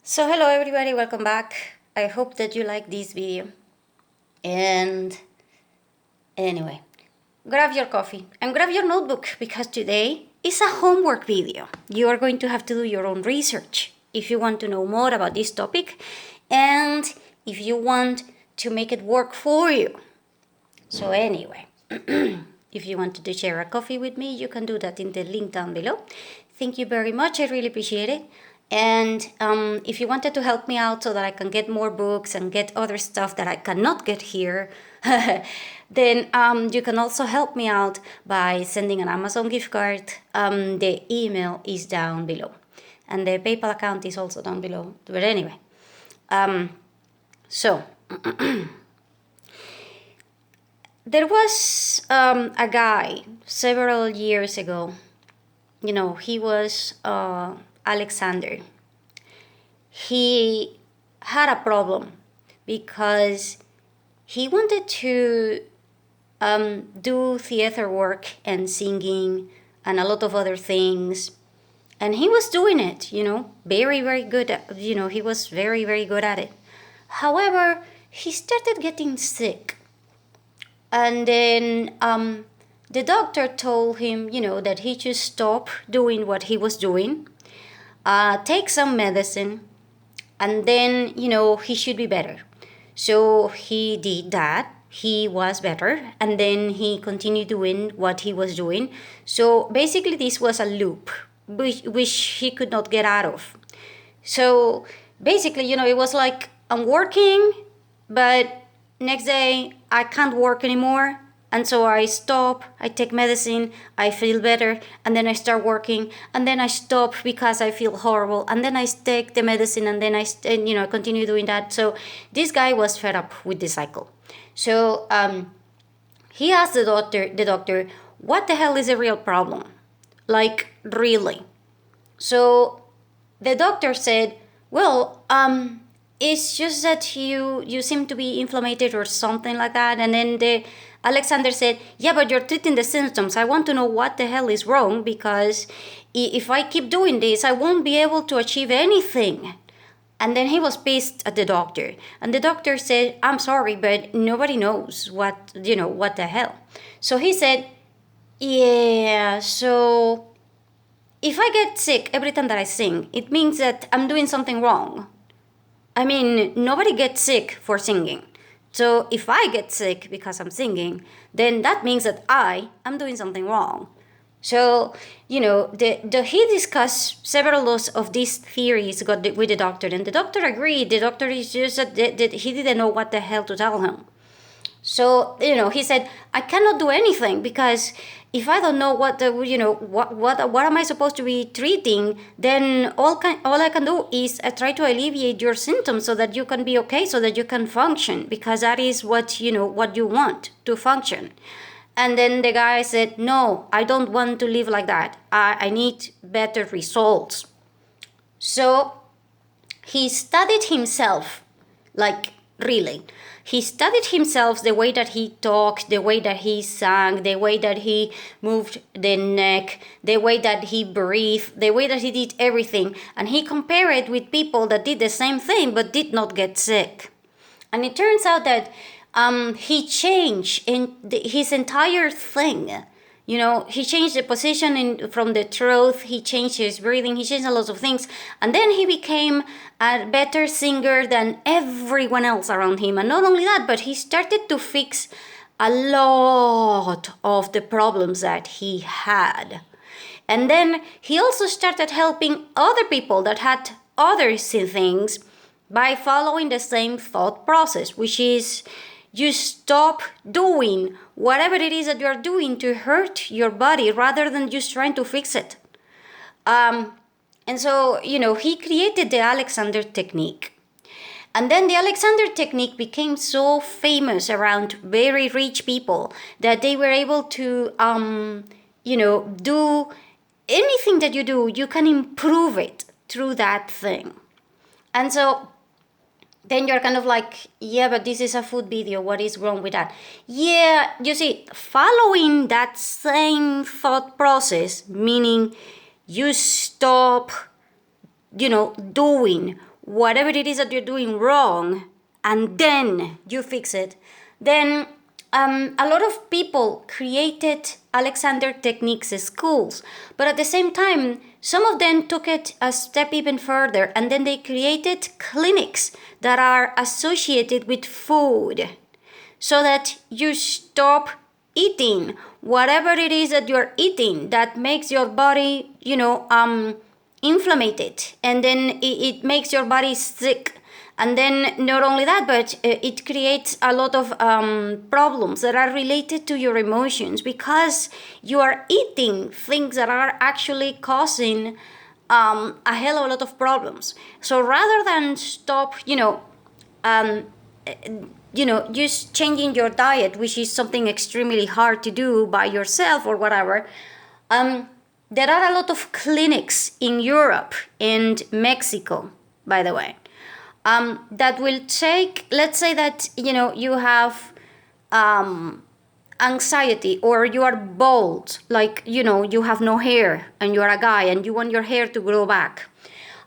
So hello everybody, welcome back. I hope that you like this video. And anyway, grab your coffee and grab your notebook because today is a homework video. You are going to have to do your own research if you want to know more about this topic and if you want to make it work for you. So anyway, if you wanted to share a coffee with me, you can do that in the link down below. Thank you very much, I really appreciate it. And if you wanted to help me out so that I can get more books and get other stuff that I cannot get here, then you can also help me out by sending an Amazon gift card. The email is down below. And the PayPal account is also down below. But anyway, so there was a guy several years ago. You know, he was Alexander. He had a problem because he wanted to do theater work and singing and a lot of other things. And he was doing it, very, very good. He was very, very good at it. However, he started getting sick. And then the doctor told him, that he should stop doing what he was doing, take some medicine, and then, he should be better. So he did that. He was better, and then he continued doing what he was doing. So basically, this was a loop, which he could not get out of. So basically, it was like, I'm working, but next day I can't work anymore. And so I stop, I take medicine, I feel better, and then I start working, and then I stop because I feel horrible, and then I take the medicine, and then I continue doing that. So this guy was fed up with the cycle. So he asked the doctor, what the hell is the real problem? Like, really? So the doctor said, well, it's just that you seem to be inflamed or something like that. And then Alexander said, yeah, but you're treating the symptoms. I want to know what the hell is wrong, because if I keep doing this, I won't be able to achieve anything. And then he was pissed at the doctor. And the doctor said, I'm sorry, but nobody knows what the hell. So he said, yeah, so if I get sick every time that I sing, it means that I'm doing something wrong. I mean, nobody gets sick for singing. So if I get sick because I'm singing, then that means that I am doing something wrong. So, he discussed several of these theories with the doctor, and the doctor agreed. The doctor is just that he didn't know what the hell to tell him. So, he said, I cannot do anything because if I don't know what am I supposed to be treating, then all I can do is try to alleviate your symptoms so that you can be okay, so that you can function, because that is what you want to function. And then the guy said, no, I don't want to live like that. I need better results. So he studied himself, like really. He studied himself, the way that he talked, the way that he sang, the way that he moved the neck, the way that he breathed, the way that he did everything. And he compared it with people that did the same thing but did not get sick. And it turns out that he changed in his entire thing. He changed the position from the throat, he changed his breathing, he changed a lot of things. And then he became a better singer than everyone else around him. And not only that, but he started to fix a lot of the problems that he had. And then he also started helping other people that had other things by following the same thought process, which is, you stop doing whatever it is that you're doing to hurt your body rather than just trying to fix it. And so, he created the Alexander technique. And then the Alexander technique became so famous around very rich people that they were able to, do anything that you do, you can improve it through that thing. And so then you're kind of like, yeah, but this is a food video. What is wrong with that? Yeah, you see, following that same thought process, meaning you stop, doing whatever it is that you're doing wrong, and then you fix it, then a lot of people created Alexander Techniques schools, but at the same time, some of them took it a step even further, and then they created clinics that are associated with food, so that you stop eating whatever it is that you're eating that makes your body, inflamed, and then it makes your body sick. And then not only that, but it creates a lot of problems that are related to your emotions, because you are eating things that are actually causing a hell of a lot of problems. So rather than stop, just changing your diet, which is something extremely hard to do by yourself or whatever, there are a lot of clinics in Europe and Mexico, by the way, that will take, let's say that, you have anxiety, or you are bald, like, you have no hair and you're a guy and you want your hair to grow back.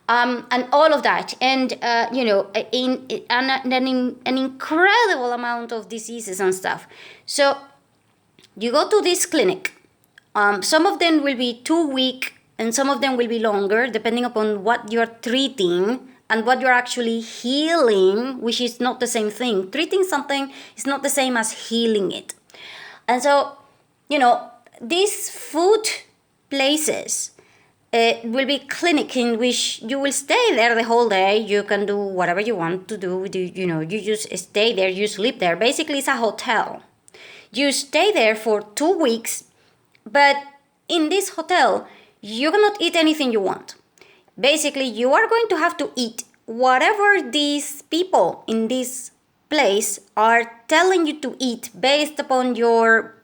And all of that, and an incredible amount of diseases and stuff. So you go to this clinic. Some of them will be 2 weeks, and some of them will be longer, depending upon what you're treating and what you're actually healing, which is not the same thing. Treating something is not the same as healing it. And so, these food places will be clinic in which you will stay there the whole day. You can do whatever you want to do. You just stay there, you sleep there. Basically, it's a hotel. You stay there for 2 weeks, but in this hotel, you cannot eat anything you want. Basically, you are going to have to eat whatever these people in this place are telling you to eat, based upon your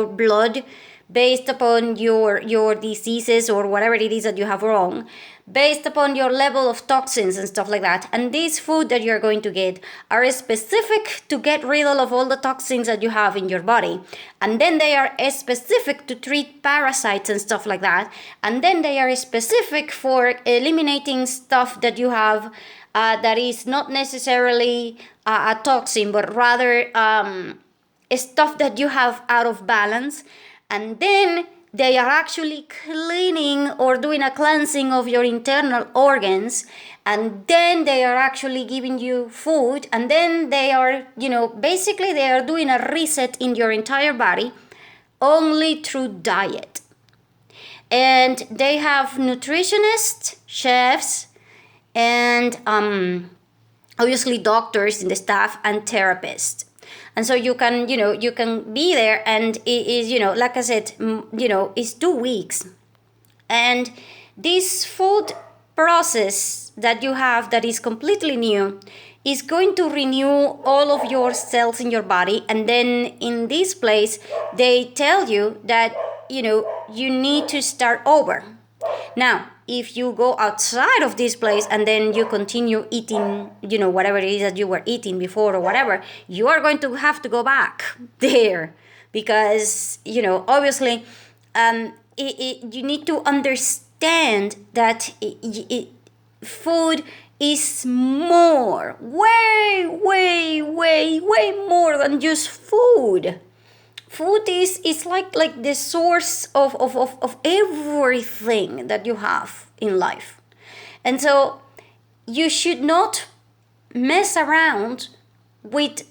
blood, based upon your diseases or whatever it is that you have wrong, based upon your level of toxins and stuff like that. And these food that you're going to get are specific to get rid of all the toxins that you have in your body. And then they are specific to treat parasites and stuff like that. And then they are specific for eliminating stuff that you have that is not necessarily a toxin, but rather stuff that you have out of balance. And then they are actually cleaning or doing a cleansing of your internal organs. And then they are actually giving you food. And then they are, basically they are doing a reset in your entire body only through diet. And they have nutritionists, chefs, and obviously doctors in the staff, and therapists. And so you can be there, and it is, like I said, it's 2 weeks. And this food process that you have that is completely new is going to renew all of your cells in your body. And then in this place, they tell you that, you need to start over. Now, if you go outside of this place and then you continue eating, whatever it is that you were eating before or whatever, you are going to have to go back there, because, obviously, you need to understand that food is more, way, way, way, way more than just food. Food is like the source of everything that you have in life. And so you should not mess around with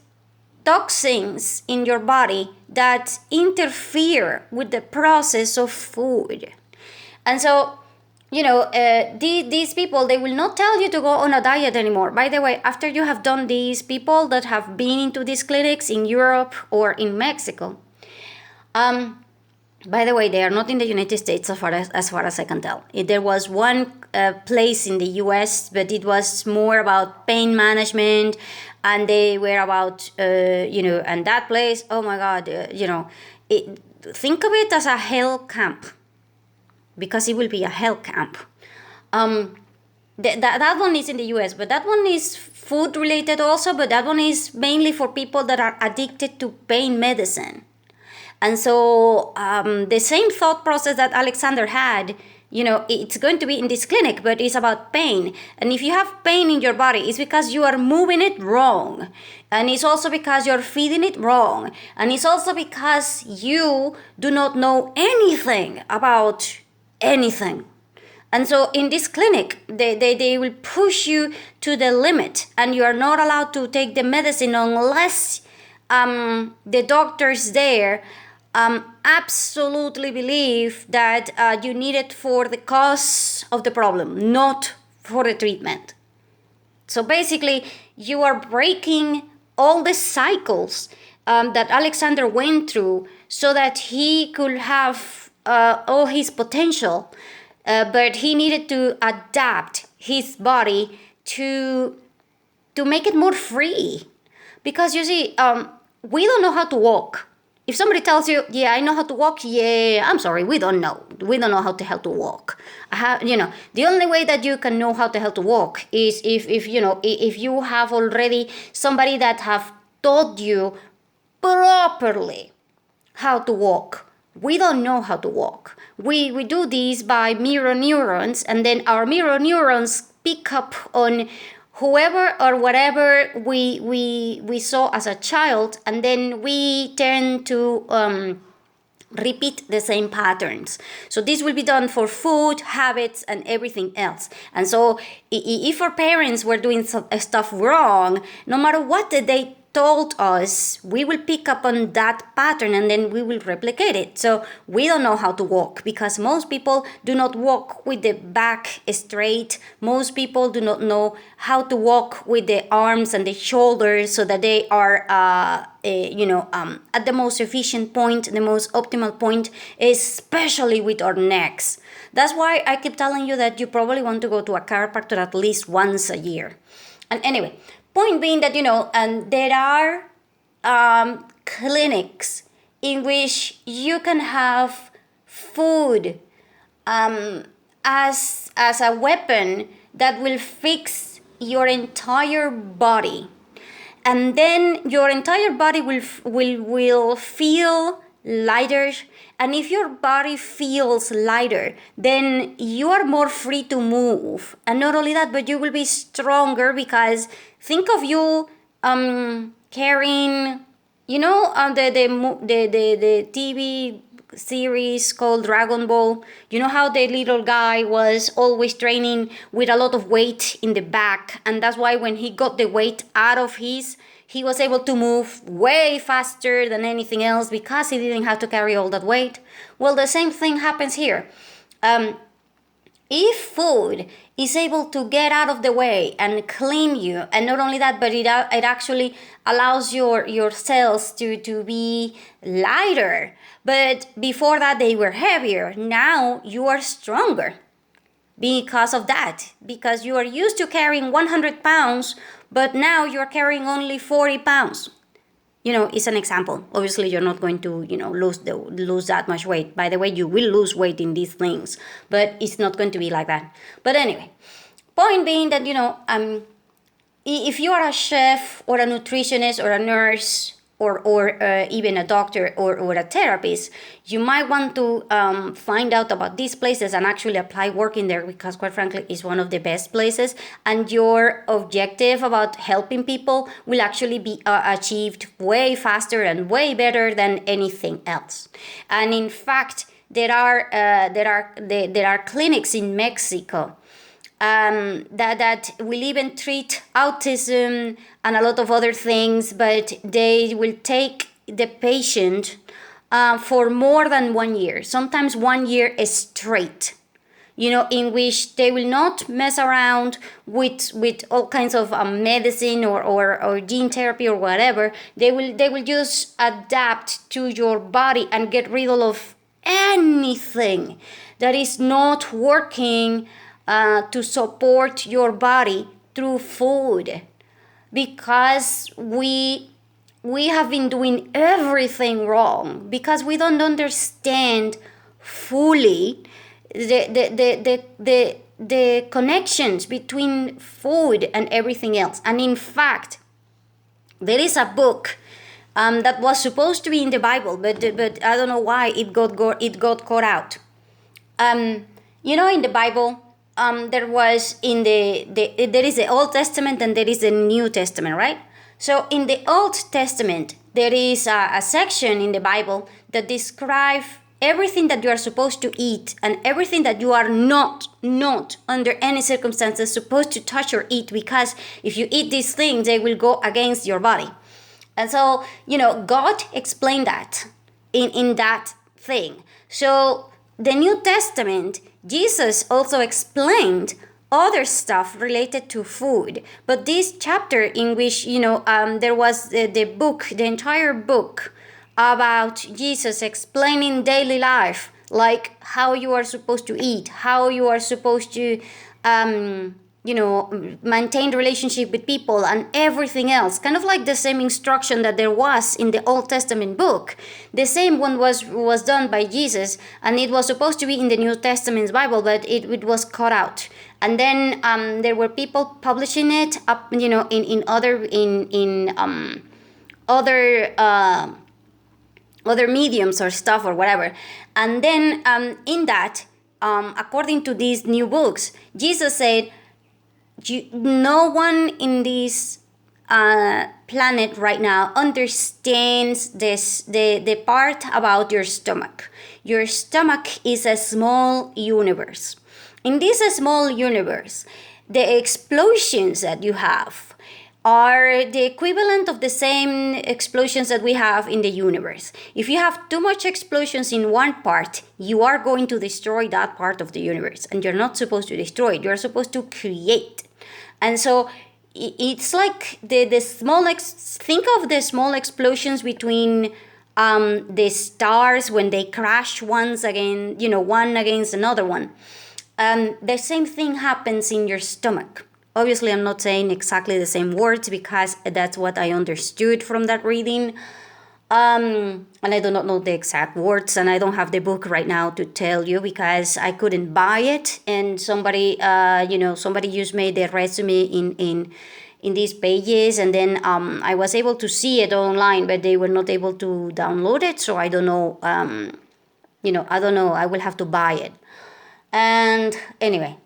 toxins in your body that interfere with the process of food. And so, these people, they will not tell you to go on a diet anymore. By the way, after you have done these people that have been into these clinics in Europe or in Mexico, by the way, they are not in the United States as far as I can tell. There was one place in the US, but it was more about pain management, and they were about, and that place, oh my God, think of it as a hell camp, because it will be a hell camp. That one is in the US, but that one is food related also, but that one is mainly for people that are addicted to pain medicine. And so the same thought process that Alexander had, it's going to be in this clinic, but it's about pain. And if you have pain in your body, it's because you are moving it wrong. And it's also because you're feeding it wrong. And it's also because you do not know anything about anything. And so in this clinic, they will push you to the limit, and you are not allowed to take the medicine unless the doctors there absolutely believe that you need it for the cause of the problem, not for the treatment. So basically, you are breaking all the cycles that Alexander went through so that he could have all his potential, but he needed to adapt his body to make it more free. Because you see, we don't know how to walk. If somebody tells you, yeah, I know how to walk, yeah, I'm sorry, we don't know. We don't know how the hell to walk. The only way that you can know how the hell to walk is if you have already somebody that have taught you properly how to walk. We don't know how to walk. We do this by mirror neurons, and then our mirror neurons pick up on whoever or whatever we saw as a child, and then we tend to repeat the same patterns. So this will be done for food, habits, and everything else. And so if our parents were doing stuff wrong, no matter what they told us, we will pick up on that pattern and then we will replicate it. So we don't know how to walk because most people do not walk with the back straight. Most people do not know how to walk with the arms and the shoulders so that they are at the most efficient point, the most optimal point, especially with our necks. That's why I keep telling you that you probably want to go to a chiropractor at least once a year. And anyway, point being that, there are clinics in which you can have food as a weapon that will fix your entire body. And then your entire body will feel lighter. And if your body feels lighter, then you are more free to move. And not only that, but you will be stronger because think of you carrying, the TV series called Dragon Ball. You know how the little guy was always training with a lot of weight in the back, and that's why when he got the weight out of he was able to move way faster than anything else because he didn't have to carry all that weight. Well, the same thing happens here. If food is able to get out of the way and clean you, and not only that, but it actually allows your cells to be lighter. But before that, they were heavier. Now you are stronger because of that. Because you are used to carrying 100 pounds, but now you're carrying only 40 pounds. It's an example. Obviously, you're not going to, lose that much weight. By the way, you will lose weight in these things, but it's not going to be like that. But anyway, point being that, if you are a chef or a nutritionist or a nurse or even a doctor or a therapist, you might want to find out about these places and actually apply working there because, quite frankly, it's one of the best places. And your objective about helping people will actually be achieved way faster and way better than anything else. And in fact, there are clinics in Mexico that will even treat autism and a lot of other things, but they will take the patient for more than 1 year, sometimes 1 year straight, in which they will not mess around with all kinds of medicine or gene therapy or whatever. They will just adapt to your body and get rid of anything that is not working to support your body through food, because we have been doing everything wrong because we don't understand fully the connections between food and everything else. And in fact, there is a book that was supposed to be in the Bible, but I don't know why it got caught out. In the Bible, there was there is the Old Testament and there is the New Testament, right? So in the Old Testament, there is a section in the Bible that describes everything that you are supposed to eat and everything that you are not under any circumstances supposed to touch or eat, because if you eat these things, they will go against your body. And so, God explained that in that thing. So the New Testament, Jesus also explained other stuff related to food. But this chapter in which, there was the entire book about Jesus explaining daily life, like how you are supposed to eat, how you are supposed to, maintain relationship with people and everything else. Kind of like the same instruction that there was in the Old Testament book. The same one was done by Jesus, and it was supposed to be in the New Testament's Bible, but it was cut out. And then there were people publishing it up, in other mediums or stuff or whatever. And then in that, according to these new books, Jesus said, no one in this planet right now understands the part about your stomach. Your stomach is a small universe. In this small universe, the explosions that you have are the equivalent of the same explosions that we have in the universe. If you have too much explosions in one part, you are going to destroy that part of the universe, and you're not supposed to destroy it. You're supposed to create. And so it's like the small think of the small explosions between the stars when they crash one against another one. The same thing happens in your stomach. Obviously, I'm not saying exactly the same words because that's what I understood from that reading. And I do not know the exact words, and I don't have the book right now to tell you because I couldn't buy it. And somebody just made the resume in these pages, and then I was able to see it online, but they were not able to download it. So I don't know. I don't know. I will have to buy it. And anyway,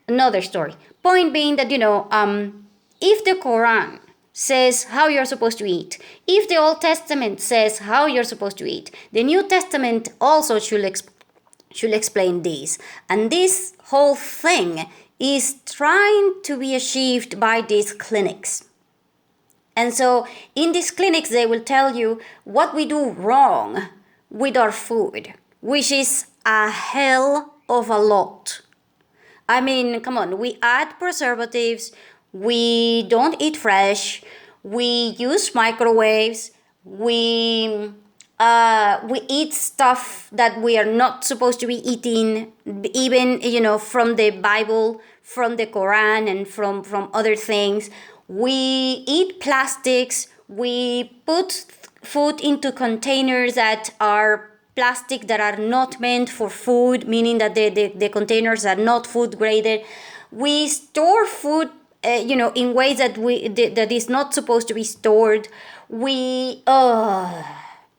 another story. Point being that if the Quran says how you're supposed to eat, if the Old Testament says how you're supposed to eat, the New Testament also should explain this. And this whole thing is trying to be achieved by these clinics. And so in these clinics, they will tell you what we do wrong with our food, which is a hell of a lot. I mean, come on, we add preservatives, we don't eat fresh, we use microwaves, we eat stuff that we are not supposed to be eating, even, from the Bible, from the Quran, and from other things. We eat plastics, we put food into containers that are plastic, that are not meant for food, meaning that the containers are not food graded. We store food in ways that is not supposed to be stored. The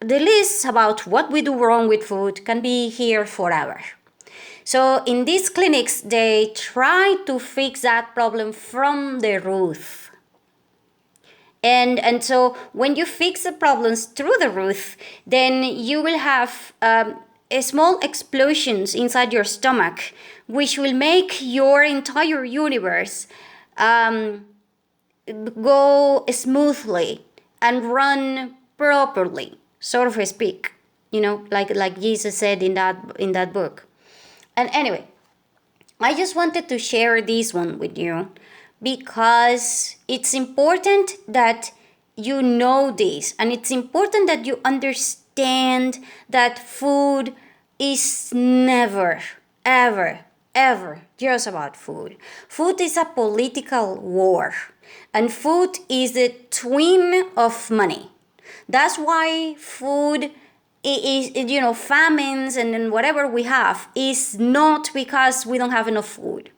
list about what we do wrong with food can be here forever. So in these clinics, they try to fix that problem from the root. And so when you fix the problems through the root, then you will have small explosions inside your stomach, which will make your entire universe go smoothly and run properly, so to speak. Like Jesus said in that book. And anyway, I just wanted to share this one with you, because it's important that you know this, and it's important that you understand that food is never, ever, ever just about food. Food is a political war, and food is the twin of money. That's why food is, famines and whatever we have is not because we don't have enough food.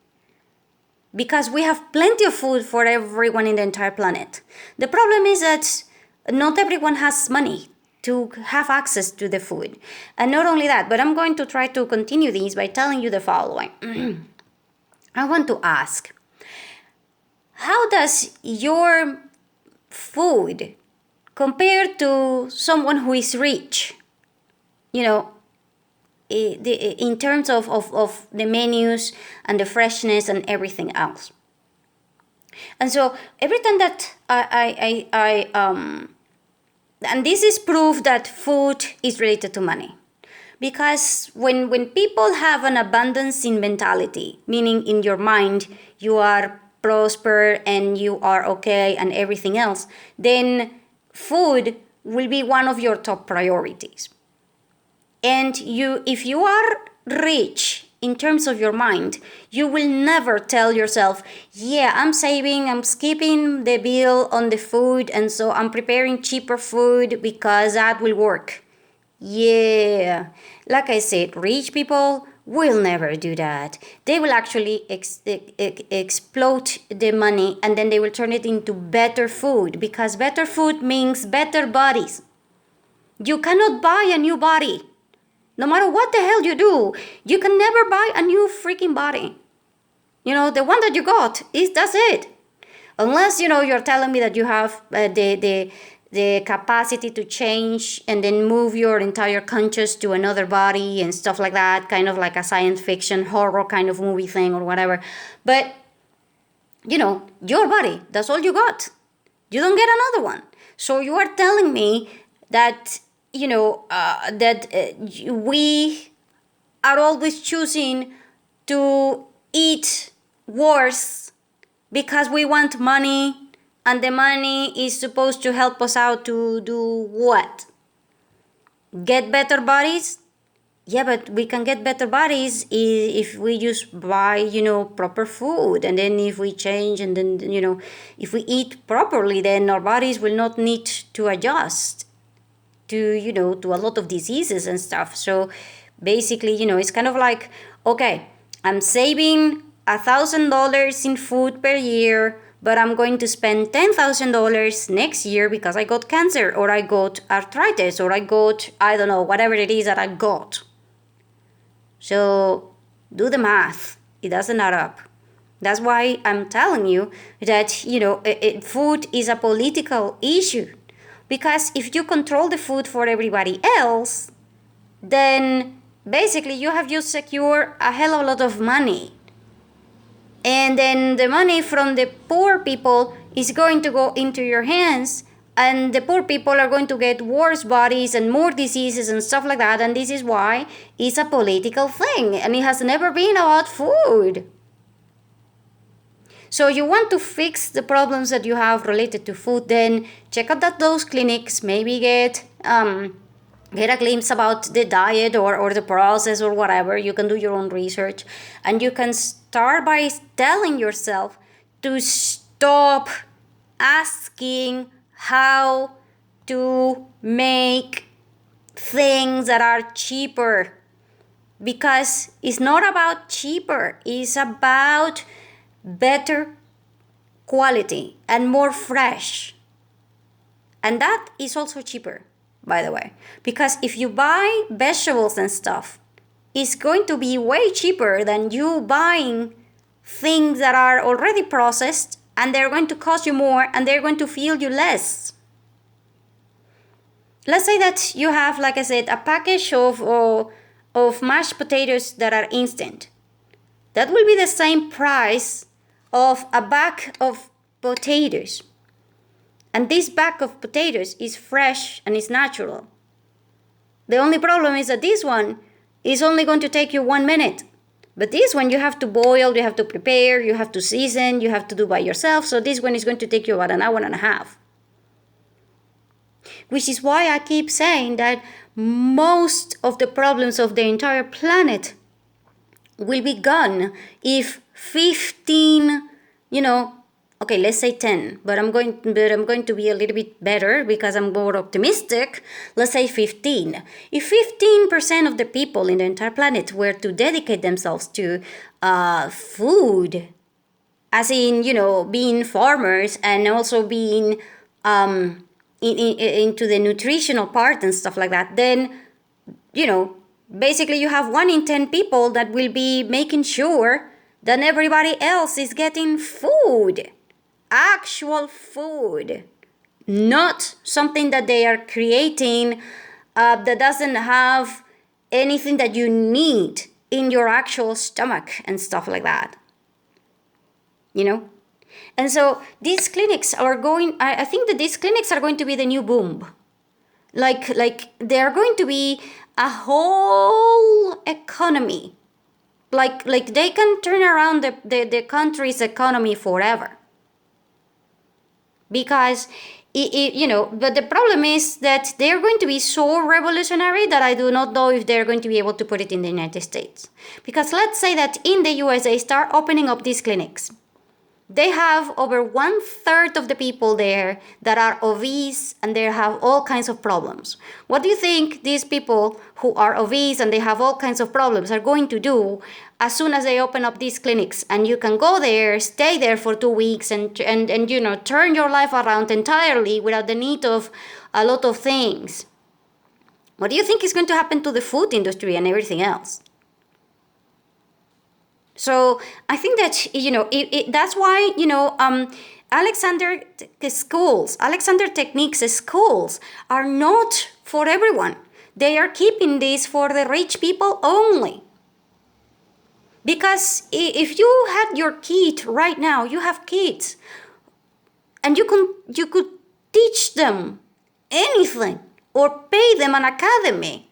Because we have plenty of food for everyone in the entire planet. The problem is that not everyone has money to have access to the food. And not only that, but I'm going to try to continue this by telling you the following. I want to ask, how does your food compare to someone who is rich? In terms of the menus and the freshness and everything else. And so every time that and this is proof that food is related to money. Because when people have an abundance in mentality, meaning in your mind you are prosper and you are okay and everything else, then food will be one of your top priorities. And if you are rich in terms of your mind, you will never tell yourself, yeah, I'm saving, I'm skipping the bill on the food, and so I'm preparing cheaper food because that will work. Yeah, like I said, rich people will never do that. They will actually explode the money, and then they will turn it into better food, because better food means better bodies. You cannot buy a new body. No matter what the hell you do, you can never buy a new freaking body. The one that you got, that's it. Unless, you're telling me that you have the capacity to change and then move your entire conscious to another body and stuff like that, kind of like a science fiction, horror kind of movie thing or whatever. But, your body, that's all you got. You don't get another one. So you are telling me that we are always choosing to eat worse because we want money, and the money is supposed to help us out to do what? Get better bodies? Yeah, but we can get better bodies if we just buy, proper food. And then if we change and then, if we eat properly, then our bodies will not need to adjust to a lot of diseases and stuff. So basically, it's kind of like, okay, I'm saving $1,000 in food per year, but I'm going to spend $10,000 next year because I got cancer, or I got arthritis, or I got, I don't know, whatever it is that I got. So do the math. It doesn't add up. That's why I'm telling you that, food is a political issue. Because if you control the food for everybody else, then basically you have just secured a hell of a lot of money. And then the money from the poor people is going to go into your hands, and the poor people are going to get worse bodies and more diseases and stuff like that. And this is why it's a political thing, and it has never been about food. So you want to fix the problems that you have related to food, then check out those clinics, maybe get a glimpse about the diet or the process or whatever. You can do your own research, and you can start by telling yourself to stop asking how to make things that are cheaper, because it's not about cheaper, it's about better quality and more fresh. And that is also cheaper, by the way, because if you buy vegetables and stuff, it's going to be way cheaper than you buying things that are already processed, and they're going to cost you more, and they're going to feel you less. Let's say that you have, like I said, a package of mashed potatoes that are instant. That will be the same price of a bag of potatoes. And this bag of potatoes is fresh and is natural. The only problem is that this one is only going to take you 1 minute. But this one you have to boil, you have to prepare, you have to season, you have to do by yourself. So this one is going to take you about an hour and a half. Which is why I keep saying that most of the problems of the entire planet will be gone if 15, okay, let's say 10, but I'm going to be a little bit better because I'm more optimistic. Let's say 15. If 15% of the people in the entire planet were to dedicate themselves to food, as in, being farmers and also being into the nutritional part and stuff like that, then, basically you have 1 in 10 people that will be making sure that everybody else is getting food, actual food, not something that they are creating that doesn't have anything that you need in your actual stomach and stuff like that. And so these clinics are I think that these clinics are going to be the new boom. Like they're going to be a whole economy. Like they can turn around the country's economy forever. Because, but the problem is that they're going to be so revolutionary that I do not know if they're going to be able to put it in the United States. Because let's say that in the US they start opening up these clinics. They have over 1/3 of the people there that are obese and they have all kinds of problems. What do you think these people who are obese and they have all kinds of problems are going to do as soon as they open up these clinics? And you can go there, stay there for 2 weeks and turn your life around entirely without the need of a lot of things. What do you think is going to happen to the food industry and everything else? So I think that, that's why, Alexander Technique's schools are not for everyone. They are keeping this for the rich people only. Because if you had your kid right now, you have kids, and you could teach them anything or pay them an academy.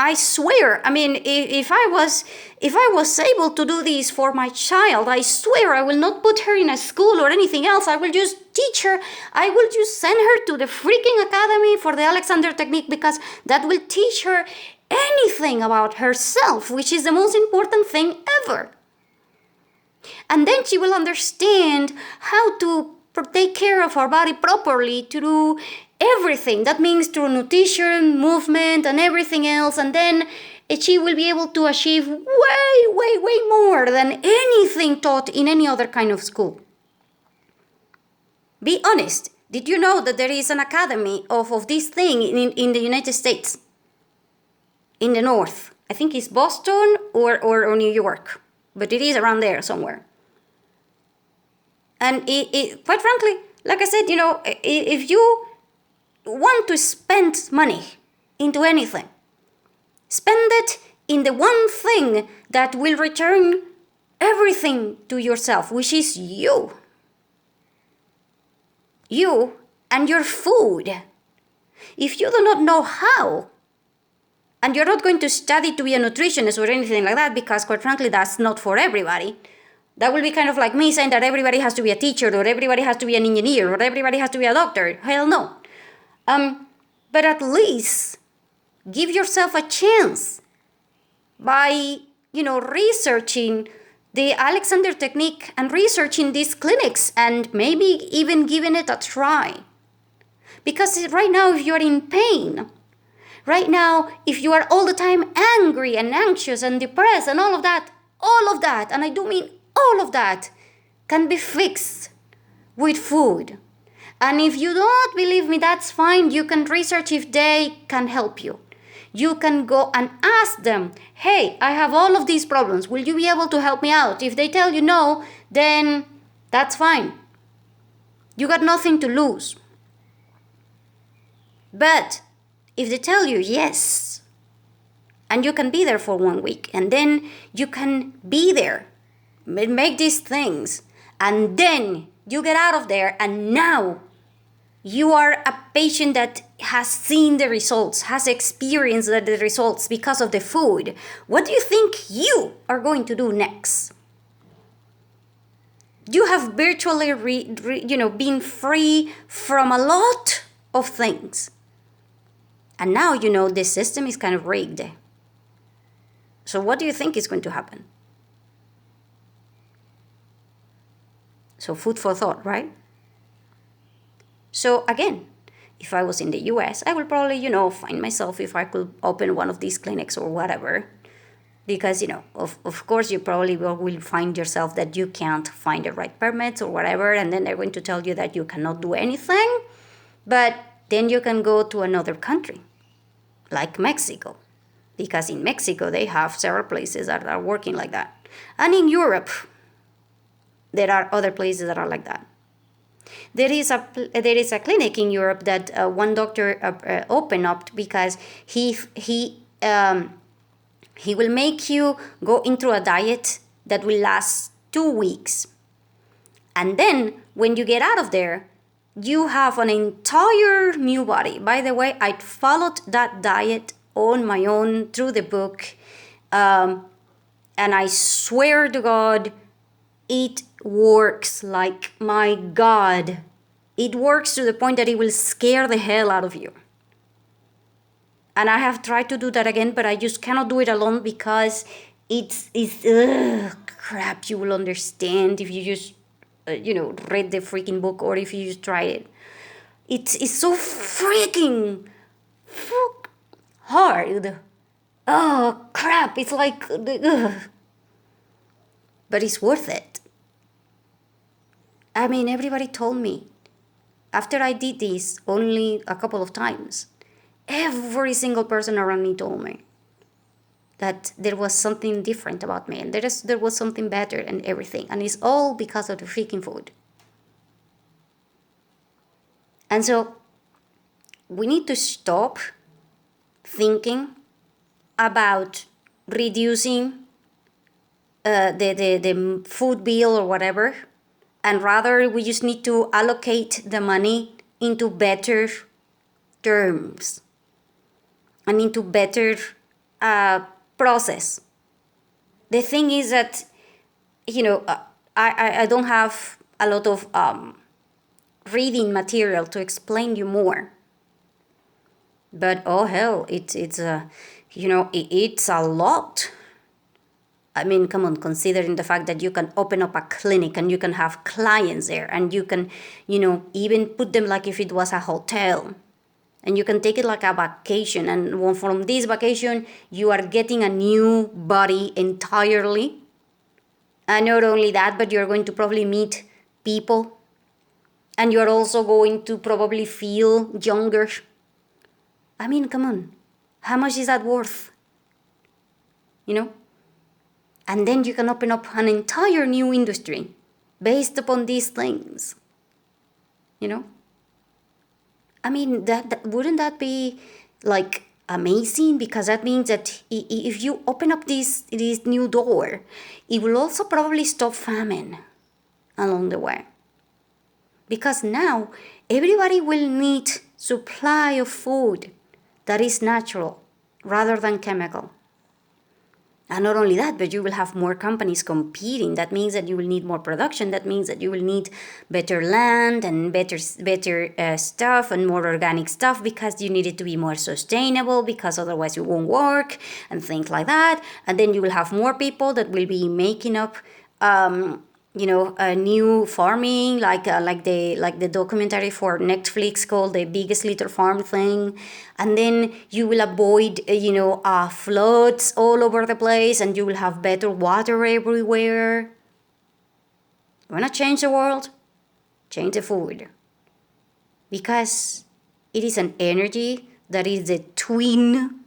I swear, if I was able to do this for my child, I swear I will not put her in a school or anything else. I will just teach her. I will just send her to the freaking academy for the Alexander Technique, because that will teach her anything about herself, which is the most important thing ever. And then she will understand how to take care of her body properly, to do everything. That means through nutrition, movement, and everything else. And then she will be able to achieve way, way, way more than anything taught in any other kind of school. Be honest. Did you know that there is an academy of this thing in the United States? In the north. I think it's Boston or New York. But it is around there somewhere. And it quite frankly, like I said, if you want to spend money into anything, spend it in the one thing that will return everything to yourself, which is you. You and your food. If you do not know how, and you're not going to study to be a nutritionist or anything like that, because quite frankly, that's not for everybody. That will be kind of like me saying that everybody has to be a teacher, or everybody has to be an engineer, or everybody has to be a doctor. Hell no. But at least give yourself a chance by, researching the Alexander Technique and researching these clinics and maybe even giving it a try. Because right now, if you're in pain, right now, if you are all the time angry and anxious and depressed and all of that, and I do mean all of that, can be fixed with food. And if you don't believe me, that's fine. You can research if they can help you. You can go and ask them, hey, I have all of these problems. Will you be able to help me out? If they tell you no, then that's fine. You got nothing to lose. But if they tell you yes, and you can be there for 1 week, and then you can be there, make these things, and then you get out of there, and now you are a patient that has seen the results, has experienced the results because of the food. What do you think you are going to do next? You have virtually been free from a lot of things. And now the system is kind of rigged. So what do you think is going to happen? So food for thought, right? So again, if I was in the US, I would probably, find myself if I could open one of these clinics or whatever. Because, of course, you probably will find yourself that you can't find the right permits or whatever. And then they're going to tell you that you cannot do anything. But then you can go to another country, like Mexico, because in Mexico they have several places that are working like that. And in Europe, there are other places that are like that. There is a clinic in Europe that one doctor opened up because he will make you go into a diet that will last 2 weeks. And then when you get out of there, you have an entire new body. By the way, I followed that diet on my own through the book. And I swear to God, it works. Like, my God. It works to the point that it will scare the hell out of you. And I have tried to do that again, but I just cannot do it alone because it's crap. You will understand if you just, read the freaking book or if you just try it. It's so freaking hard. Oh, crap. It's like, but it's worth it. I mean, everybody told me. After I did this only a couple of times, every single person around me told me that there was something different about me and there was something better and everything. And it's all because of the freaking food. And so we need to stop thinking about reducing the food bill or whatever, and rather we just need to allocate the money into better terms and into better process. The thing is that, I don't have a lot of reading material to explain you more. But oh hell, it's a lot. I mean, come on, considering the fact that you can open up a clinic and you can have clients there and you can, even put them like if it was a hotel. And you can take it like a vacation. And from this vacation, you are getting a new body entirely. And not only that, but you're going to probably meet people. And you're also going to probably feel younger. I mean, come on. How much is that worth? And then you can open up an entire new industry based upon these things. I mean, that wouldn't that be like amazing? Because that means that if you open up this new door, it will also probably stop famine along the way. Because now everybody will need supply of food that is natural rather than chemical. And not only that, but you will have more companies competing. That means that you will need more production. That means that you will need better land and better stuff and more organic stuff because you need it to be more sustainable because otherwise it won't work and things like that. And then you will have more people that will be making up a new farming, like the documentary for Netflix called The Biggest Little Farm thing. And then you will avoid, floods all over the place and you will have better water everywhere. You want to change the world? Change the food. Because it is an energy that is the twin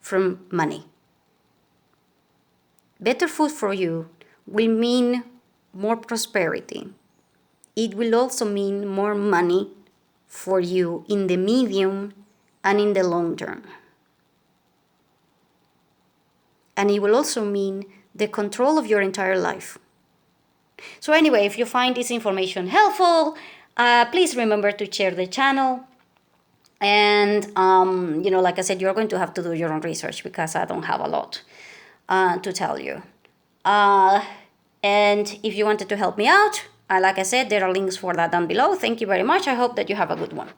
from money. Better food for you will mean more prosperity. It will also mean more money for you in the medium and in the long term. And it will also mean the control of your entire life. So anyway, if you find this information helpful, please remember to share the channel. And, like I said, you're going to have to do your own research because I don't have a lot to tell you. And if you wanted to help me out, like I said, there are links for that down below. Thank you very much. I hope that you have a good one.